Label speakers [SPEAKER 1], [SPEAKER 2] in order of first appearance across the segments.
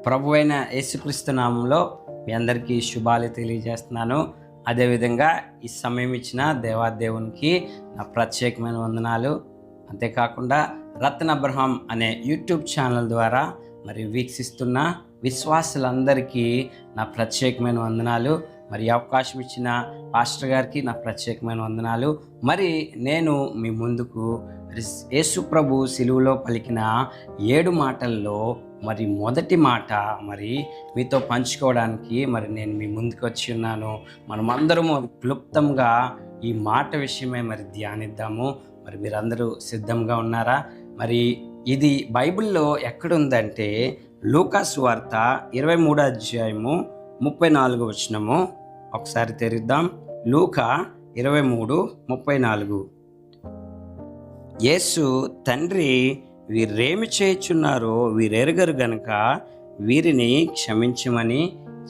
[SPEAKER 1] ప్రభువైన యేసుక్రీస్తు నామంలో మీ అందరికీ శుభాలు తెలియజేస్తున్నాను. అదేవిధంగా ఈ సమయం ఇచ్చిన దేవాదేవునికి నా ప్రత్యేకమైన వందనాలు. అంతేకాకుండా రత్న అబ్రహాం అనే యూట్యూబ్ ఛానల్ ద్వారా వీక్షిస్తున్న విశ్వాసులందరికీ నా ప్రత్యేకమైన వందనాలు. అవకాశం ఇచ్చిన పాస్టర్ గారికి నా ప్రత్యేకమైన వందనాలు. నేను మీ ముందుకు యేసు ప్రభు సిలువలో పలికిన 7 మాటల్లో మొదటి మాట మీతో పంచుకోవడానికి నేను మీ ముందుకు వచ్చి ఉన్నాను. మనమందరము క్లుప్తంగా ఈ మాట విషయమై ధ్యానిద్దాము. మీరందరూ సిద్ధంగా ఉన్నారా? ఇది బైబిల్లో ఎక్కడుందంటే లూకా సువార్త 23వ అధ్యాయము 34వ వచనము. ఒకసారి తెరిద్దాం. లూకా 23:34. యేసు, తండ్రి, వీరేమి చేయుచున్నారో వీరెరుగరు గనుక వీరిని క్షమించమని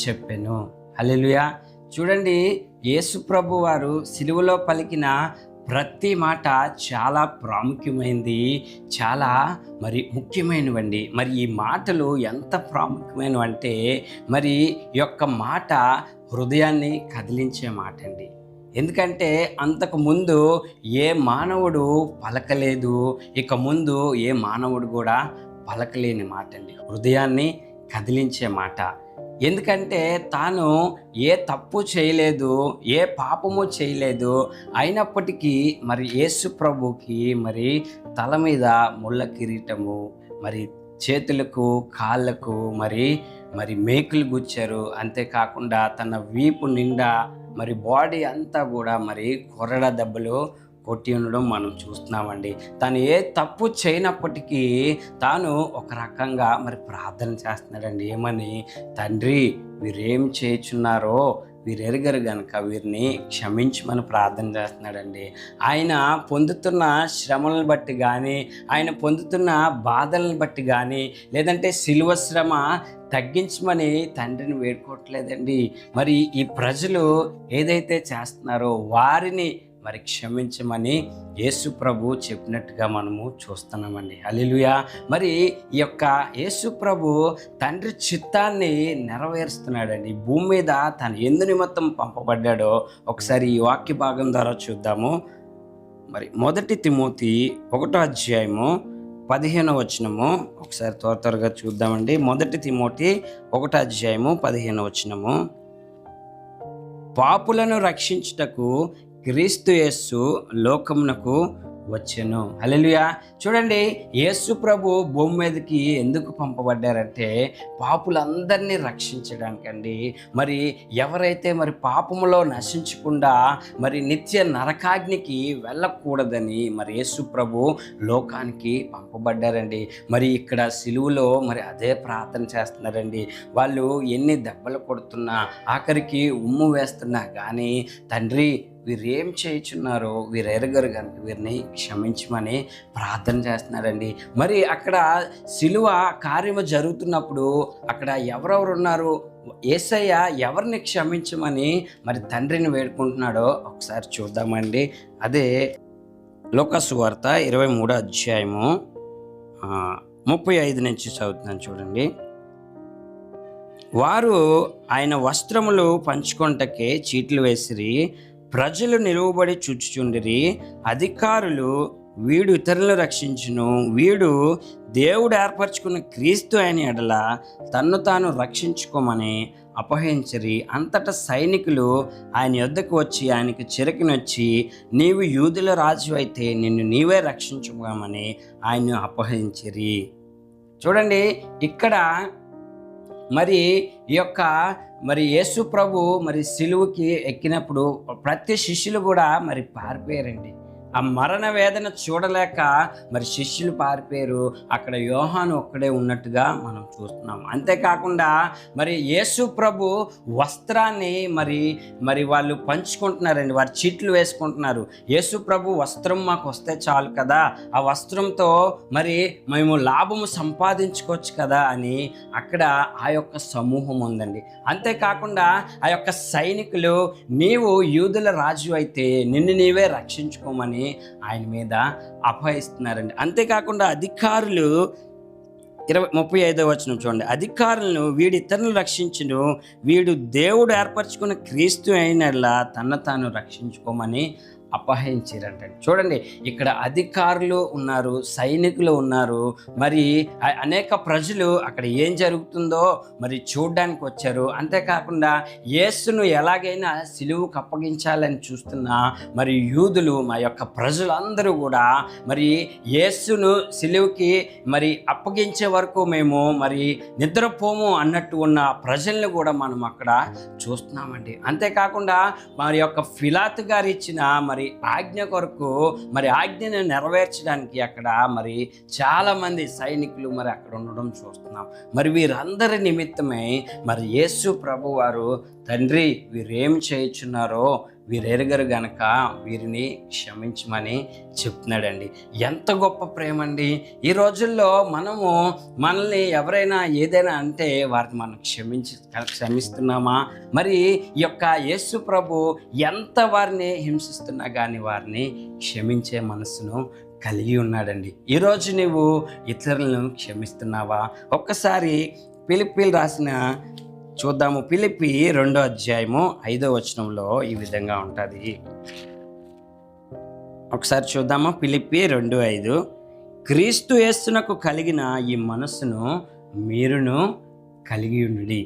[SPEAKER 1] చెప్పెను. హల్లెలూయా. చూడండి, యేసు ప్రభు వారు సిలువలో పలికిన ప్రతి మాట చాలా ప్రాముఖ్యమైనది, చాలా ముఖ్యమైనవండి. ఈ మాటలు ఎంత ప్రాముఖ్యమైనవంటే ఈ యొక్క మాట హృదయాన్ని కదిలించే మాట అండి. ఎందుకంటే అంతకుముందు ఏ మానవుడు పలకలేదు, ఇక ముందు ఏ మానవుడు కూడా పలకలేని మాట అండి. హృదయాన్ని కదిలించే మాట. ఎందుకంటే తాను ఏ తప్పు చేయలేదు, ఏ పాపము చేయలేదు. అయినప్పటికీ యేసు ప్రభుకి తల మీద ముళ్ళ కిరీటము, చేతులకు కాళ్ళకు మేకులు గుచ్చారు. అంతేకాకుండా తన వీపు నిండా బాడీ అంతా కూడా కొరడ దెబ్బలు కొట్టి ఉండడం మనం చూస్తున్నామండి. తను ఏ తప్పు చేయనప్పటికీ తాను ఒక రకంగా ప్రార్థన చేస్తున్నాడండి. ఏమని? తండ్రి, వీరేం చేయుచున్నారో వీరెరుగరు గనుక వీరిని క్షమించమని ప్రార్థన చేస్తున్నాడండి. ఆయన పొందుతున్న శ్రమలను బట్టి కానీ, ఆయన పొందుతున్న బాధలను బట్టి కానీ, లేదంటే సిలువ శ్రమ తగ్గించమని తండ్రిని వేడుకోవట్లేదండి. ఈ ప్రజలు ఏదైతే చేస్తున్నారో వారిని క్షమించమని యేసు ప్రభు చెప్పినట్టుగా మనము చూస్తున్నామండి. హల్లెలూయా. ఈ యొక్క యేసు ప్రభు తండ్రి చిత్తాన్ని నెరవేరుస్తున్నాడండి. భూమి మీద తను ఎందు నిమిత్తం పంపబడ్డాడో ఒకసారి ఈ వాక్య భాగం ద్వారా చూద్దాము. 1 తిమోతి 1వ అధ్యాయము 15వ వచనము. ఒకసారి త్వరగా చూద్దామండి. 1 తిమోతి 1వ అధ్యాయము 15వ వచనము. పాపులను రక్షించుటకు క్రీస్తు యేసు లోకమునకు వచ్చెను. హల్లెలూయా. చూడండి, యేసు ప్రభు భూమి మీదకి ఎందుకు పంపబడ్డారంటే పాపులందరినీ రక్షించడానికండి. ఎవరైతే పాపములో నశించకుండా నిత్య నరకాగ్నికి వెళ్ళకూడదని యేసు ప్రభు లోకానికి పంపబడ్డారండి. ఇక్కడ సిలువలో అదే ప్రార్థన చేస్తున్నారండి. వాళ్ళు ఎన్ని దెబ్బలు కొడుతున్నా, ఆఖరికి ఉమ్ము వేస్తున్నా కానీ, తండ్రి, వీరేం చేయుచున్నారో వీరెరుగరు కనుక వీరిని క్షమించమని ప్రార్థన చేస్తున్నారండి. అక్కడ సిలువ కార్యము జరుగుతున్నప్పుడు అక్కడ ఎవరెవరు ఉన్నారు? యేసయ్య ఎవరిని క్షమించమని తండ్రిని వేడుకుంటున్నాడో ఒకసారి చూద్దామండి. అదే లూకా సువార్త 23వ అధ్యాయము 35 నుంచి చదువుతున్నాను చూడండి. వారు ఆయన వస్త్రములు పంచుకొనుటకే చీట్లు వేసిరి. ప్రజలు నిలువబడి చూచుచుండిరి. అధికారులు, వీడు ఇతరులను రక్షించును, వీడు దేవుడు ఏర్పరచుకున్న క్రీస్తు అయిన ఎడల తన్ను తాను రక్షించుకోమని అపహరించిరి. అంతటా సైనికులు ఆయన యొద్దకు వచ్చి ఆయనకు చిరకినొచ్చి, నీవు యూదుల రాజు అయితే నిన్ను నీవే రక్షించుకోమని ఆయన్ను అపహరించిరి. చూడండి, ఇక్కడ ఈ యొక్క యేసు ప్రభు సిలువకి ఎక్కినప్పుడు ప్రతి శిష్యులు కూడా పారిపోయారండి. ఆ మరణ వేదన చూడలేక శిష్యులు పారిపోయారు. అక్కడ యోహాను ఒక్కడే ఉన్నట్టుగా మనం చూస్తున్నాం. అంతేకాకుండా యేసు ప్రభు వస్త్రాన్ని వాళ్ళు పంచుకుంటున్నారండి. వారు చీట్లు వేసుకుంటున్నారు. యేసు ప్రభు వస్త్రం మాకు వస్తే చాలు కదా, ఆ వస్త్రంతో మేము లాభము సంపాదించుకోవచ్చు కదా అని అక్కడ ఆ యొక్క సమూహం ఉందండి. అంతేకాకుండా ఆ యొక్క సైనికులు, నీవు యూదుల రాజు అయితే నిన్ను నీవే రక్షించుకోమని ఆయన మీద అపహరిస్తున్నారండి. అంతేకాకుండా అధికారులు 35వ వచనం చూడండి. అధికారులను వీడి ఇతరులను రక్షించును, వీడు దేవుడు ఏర్పరచుకున్న క్రీస్తు అయినలా తన తాను రక్షించుకోమని అపహరించారంట. చూడండి, ఇక్కడ అధికారులు ఉన్నారు, సైనికులు ఉన్నారు, మరి అనేక ప్రజలు అక్కడ ఏం జరుగుతుందో మరి చూడడానికి వచ్చారు. అంతేకాకుండా యేసును ఎలాగైనా సిలువుకు అప్పగించాలని చూస్తున్న మరి యూదులు, మా యొక్క ప్రజలందరూ కూడా మరి యేసును సిలువుకి మరి అప్పగించే వరకు మేము మరి నిద్రపోము అన్నట్టు ఉన్న ప్రజల్ని కూడా మనం అక్కడ చూస్తున్నామండి. అంతేకాకుండా మరి యొక్క పిలాతు గారు ఇచ్చిన మరి ఆజ్ఞ కొరకు మరి ఆజ్ఞను నెరవేర్చడానికి అక్కడ మరి చాలా మంది సైనికులు మరి అక్కడ ఉండడం చూస్తున్నాం. మరి వీరందరి నిమిత్తమై మరి యేసు ప్రభు వారు, తండ్రి వీరేం చేయుచున్నారో వీరెరగరు గనక వీరిని క్షమించమని చెప్తున్నాడండి. ఎంత గొప్ప ప్రేమ అండి! ఈ రోజుల్లో మనల్ని ఎవరైనా ఏదైనా అంటే వారిని మనం క్షమిస్తున్నామా? మరి ఈ యొక్క యేసు ప్రభు ఎంత వారిని హింసిస్తున్నా కానీ వారిని క్షమించే మనసును కలిగి ఉన్నాడండి. ఈరోజు నువ్వు ఇతరులను క్షమిస్తున్నావా? ఒక్కసారి ఫిలిప్పీలు రాసిన చూద్దాము. ఫిలిప్పీ 2వ అధ్యాయము 5వ వచనంలో ఈ విధంగా ఉంటుంది. ఒకసారి చూద్దాము. ఫిలిప్పీ 2:5, క్రీస్తు యేసునకు కలిగిన ఈ మనస్సును మీరును కలిగి ఉండుడి.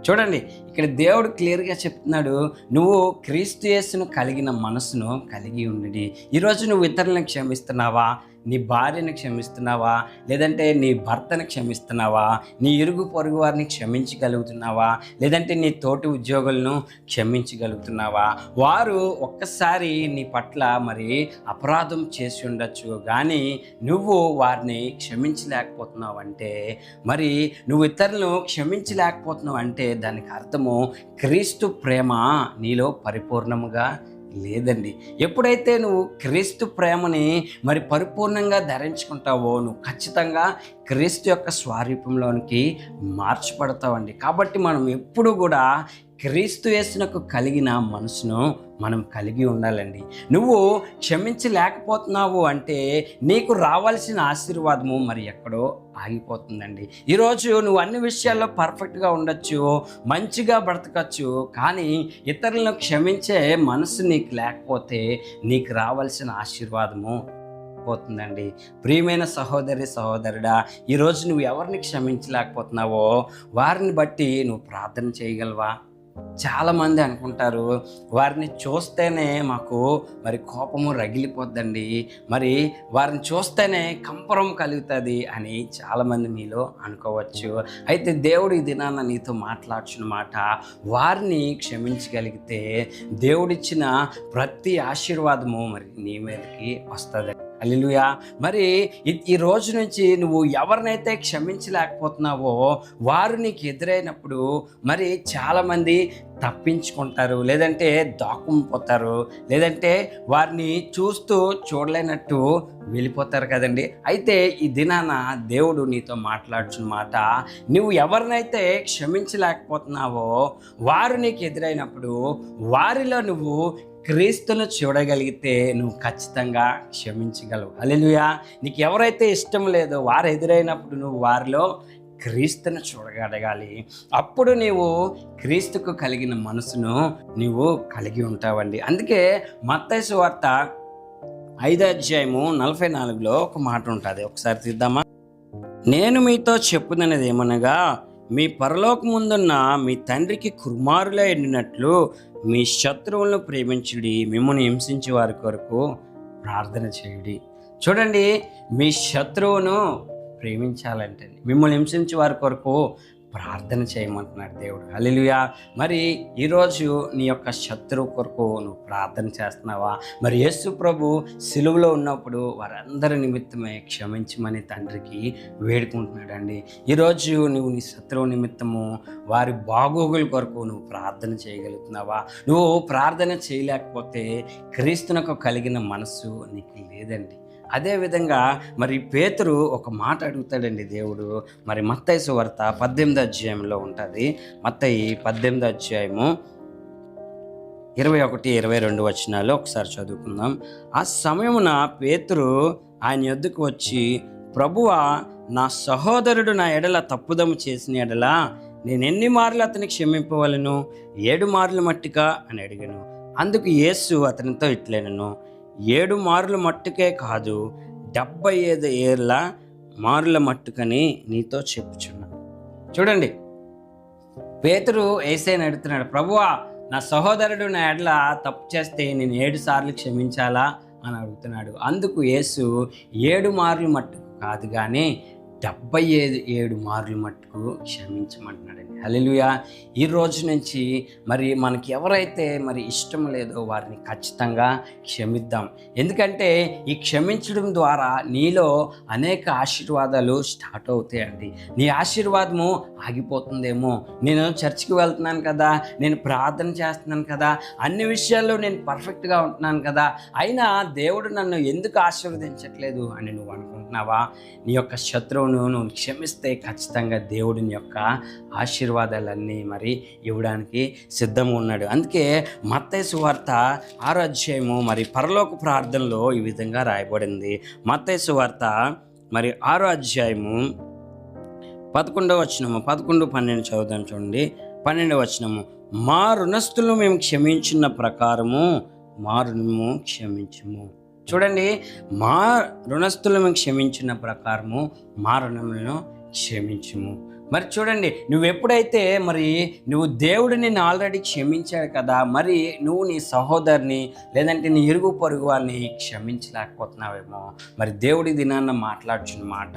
[SPEAKER 1] చూడండి, ఇక్కడ దేవుడు క్లియర్గా చెప్తున్నాడు, నువ్వు క్రీస్తు యేసును కలిగిన మనసును కలిగి ఉండుడి. ఈరోజు నువ్వు ఇతరులను క్షమిస్తున్నావా? నీ భార్యను క్షమిస్తున్నావా? లేదంటే నీ భర్తను క్షమిస్తున్నావా? నీ ఇరుగు పొరుగు వారిని క్షమించగలుగుతున్నావా? లేదంటే నీ తోటి ఉద్యోగులను క్షమించగలుగుతున్నావా? వారు ఒక్కసారి నీ పట్ల మరి అపరాధం చేసి ఉండొచ్చు, కానీ నువ్వు వారిని క్షమించలేకపోతున్నావు అంటే, మరి నువ్వు ఇతరులను క్షమించలేకపోతున్నావు అంటే దానికి అర్థము క్రీస్తు ప్రేమ నీలో పరిపూర్ణముగా లేదండి. ఎప్పుడైతే నువ్వు క్రీస్తు ప్రేమని మరి పరిపూర్ణంగా ధరించుకుంటావో నువ్వు ఖచ్చితంగా క్రీస్తు యొక్క స్వరూపంలోనికి మార్చబడతావండి. కాబట్టి మనం ఎప్పుడు కూడా క్రీస్తు యేసునకు కలిగిన మనసును మనం కలిగి ఉండాలండి. నువ్వు క్షమించలేకపోతున్నావు అంటే నీకు రావాల్సిన ఆశీర్వాదము మరి ఎక్కడో ఆగిపోతుందండి. ఈరోజు నువ్వు అన్ని విషయాల్లో పర్ఫెక్ట్గా ఉండొచ్చు, మంచిగా బ్రతకచ్చు, కానీ ఇతరులను క్షమించే మనసు నీకు లేకపోతే నీకు రావాల్సిన ఆశీర్వాదము పోతుందండి. ప్రియమైన సహోదరుడా, ఈరోజు నువ్వు ఎవరిని క్షమించలేకపోతున్నావో వారిని బట్టి నువ్వు ప్రార్థన చేయగలవా? చాలామంది అనుకుంటారు, వారిని చూస్తేనే మాకు మరి కోపము రగిలిపోద్దండి, మరి వారిని చూస్తేనే కంపరం కలుగుతుంది అని చాలామంది మీలో అనుకోవచ్చు. అయితే దేవుడు ఈ దినాన నీతో మాట్లాడుచున్న మాట, వారిని క్షమించగలిగితే దేవుడిచ్చిన ప్రతి ఆశీర్వాదము మరి నీ మీదకి వస్తుంది. హల్లెలూయా. మరి ఈ రోజు నుంచి నువ్వు ఎవరినైతే క్షమించలేకపోతున్నావో వారు నీకు ఎదురైనప్పుడు మరి చాలామంది తప్పించుకుంటారు, లేదంటే దాక్కుపోతారు, లేదంటే వారిని చూడలేనట్టు వెళ్ళిపోతారు కదండి. అయితే ఈ దినాన దేవుడు నీతో మాట్లాడుచున్న మాట, నువ్వు ఎవరినైతే క్షమించలేకపోతున్నావో వారు నీకు ఎదురైనప్పుడు వారిలో నువ్వు క్రీస్తును చూడగలిగితే నువ్వు ఖచ్చితంగా క్షమించగలవు. హల్లెలూయా. నీకు ఎవరైతే ఇష్టం లేదో వారు ఎదురైనప్పుడు నువ్వు వారిలో క్రీస్తును చూడగలగాలి. అప్పుడు నీవు క్రీస్తుకు కలిగిన మనసును నీవు కలిగి ఉంటావండి. అందుకే మత్తయి సువార్త 5:44లో ఒక మాట ఉంటుంది. ఒకసారి తీద్దామా? నేను మీతో చెప్పుతున్నది ఏమనగా, మీ పరలోకముందున్న మీ తండ్రికి కుమారులై ఉండినట్లు మీ శత్రువులను ప్రేమించుడి, మిమ్మల్ని హింసించే వారి కొరకు ప్రార్థన చేయుడి. చూడండి, మీ శత్రువును ప్రేమించాలంటే మిమ్మల్ని హింసించే వారి కొరకు ప్రార్థన చేయమంటున్నాడు దేవుడు. హల్లెలూయా. మరి ఈరోజు నీ యొక్క శత్రువు కొరకు నువ్వు ప్రార్థన చేస్తున్నావా? మరి యేసు ప్రభు సిలువలో ఉన్నప్పుడు వారందరి నిమిత్తమే క్షమించమని తండ్రికి వేడుకుంటున్నాడండి. ఈరోజు నువ్వు నీ శత్రువు నిమిత్తము వారి బాగోగుల కొరకు నువ్వు ప్రార్థన చేయగలుగుతున్నావా? నువ్వు ప్రార్థన చేయలేకపోతే క్రీస్తునకు కలిగిన మనస్సు నీకు లేదండి. అదేవిధంగా మరి పేతురు ఒక మాట అడుగుతాడండి దేవుడు. మరి మత్తయి సువార్త 18వ అధ్యాయంలో ఉంటుంది. మత్తయి 18వ అధ్యాయము 21-22 వచనాలు ఒకసారి చదువుకుందాం. ఆ సమయమున పేతురు ఆయన యొద్దకు వచ్చి, ప్రభువా, నా సహోదరుడు నా ఎడల తప్పుదము చేసిన ఎడల నేను ఎన్ని మార్లు అతనికి క్షమింపవలను? 7 మార్లు మట్టుగా అని అడిగాను. అందుకు యేసు అతనితో ఇట్లనెను, 7 మార్లు మట్టుకే కాదు, 75 ఏళ్ళ మారుల మట్టుకని నీతో చెప్పుచున్నాను. చూడండి, పేతురు యేసయ్యని అడుగుతున్నాడు, ప్రభువా, నా సహోదరుడు నా ఎడల తప్పు చేస్తే నేను 7 సార్లు క్షమించాలా అని అడుగుతున్నాడు. అందుకు యేసు 7 మార్లు మట్టుకు కాదు కానీ 77 మార్లు మట్టుకు క్షమించమంటున్నాడండి. హల్లెలూయా. ఈ రోజు నుంచి మరి మనకి ఎవరైతే మరి ఇష్టం లేదో వారిని ఖచ్చితంగా క్షమిద్దాం. ఎందుకంటే ఈ క్షమించడం ద్వారా నీలో అనేక ఆశీర్వాదాలు స్టార్ట్ అవుతాయండి. నీ ఆశీర్వాదము ఆగిపోతుందేమో. నేను చర్చికి వెళ్తున్నాను కదా, నేను ప్రార్థన చేస్తున్నాను కదా, అన్ని విషయాల్లో నేను పర్ఫెక్ట్గా ఉంటున్నాను కదా, అయినా దేవుడు నన్ను ఎందుకు ఆశీర్వదించట్లేదు అని నువ్వు అనుకుంటున్నావా? నీ యొక్క శత్రువును నువ్వు క్షమిస్తే ఖచ్చితంగా దేవుడిని యొక్క ఆశీర్వాదాలన్నీ మరి ఇవ్వడానికి సిద్ధంగా ఉన్నాడు. అందుకే మత్తయి సువార్త 6వ అధ్యాయము మరి పరలోక ప్రార్థనలో ఈ విధంగా రాయబడింది. మత్తయి సువార్త మరి 6వ అధ్యాయము 11వ వచనము, 11, 12 చదువుదాం. చూడండి, 12వ వచనము, మా రుణస్థులను మేము క్షమించిన ప్రకారము మా రుణము క్షమించుము. చూడండి, మా రుణస్థులను క్షమించిన ప్రకారము మా రుణములను క్షమించుము. మరి చూడండి, నువ్వు ఎప్పుడైతే మరి నువ్వు దేవుడు నిన్ను ఆల్రెడీ క్షమించాడు కదా, మరి నువ్వు నీ సహోదరుని లేదంటే నీ ఇరుగు పొరుగు వారిని క్షమించలేకపోతున్నావేమో. మరి దేవుడి దినాన్న మాట్లాడుచున్న మాట,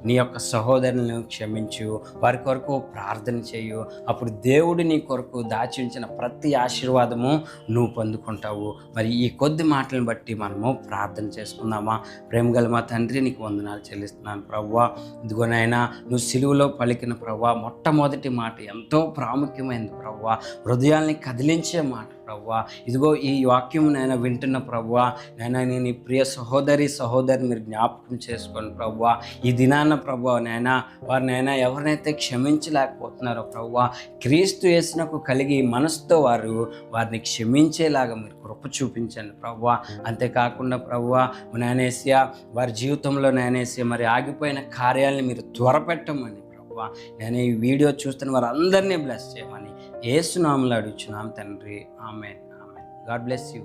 [SPEAKER 1] నీ యొక్క సహోదరులను క్షమించు, వారి కొరకు ప్రార్థన చేయు. అప్పుడు దేవుడు నీ కొరకు దాచి ఉంచిన ప్రతి ఆశీర్వాదము నువ్వు పొందుకుంటావు. మరి ఈ కొద్ది మాటలను బట్టి మనము ప్రార్థన చేసుకుందామా? ప్రేమగల మా తండ్రి, నీకు వందనాలు చెల్లిస్తున్నాను ప్రభువా. ఇదిగోనైనా నువ్వు సిలువలో పలికిన ప్రభువా మొట్టమొదటి మాట ఎంతో ప్రాముఖ్యమైనది ప్రభువా, హృదయాల్ని కదిలించే మాట ప్రభువా. ఇదిగో ఈ వాక్యం నేను వింటున్న ప్రభువా, నేను నీ ప్రియ సహోదరిని మీరు జ్ఞాపకం చేసుకోండి ప్రభువా. ఈ దినాన్న ప్రభువా వారినైనా ఎవరినైతే క్షమించలేకపోతున్నారో ప్రభువా, క్రీస్తు యేసునకు కలిగి మనసుతో వారిని క్షమించేలాగా మీరు కృప చూపించండి ప్రభువా. అంతేకాకుండా ప్రభువా, నాయనేసయ్యా, వారి జీవితంలో నాయనేసయ్యా మరి ఆగిపోయిన కార్యాలను మీరు త్వరపెట్టమని నేను ఈ వీడియో చూస్తున్న వారందరినీ బ్లెస్ చేయమని యేసు నామములో అడుగుచున్నాం తండ్రి. ఆమేన్. ఆమేన్. God bless you.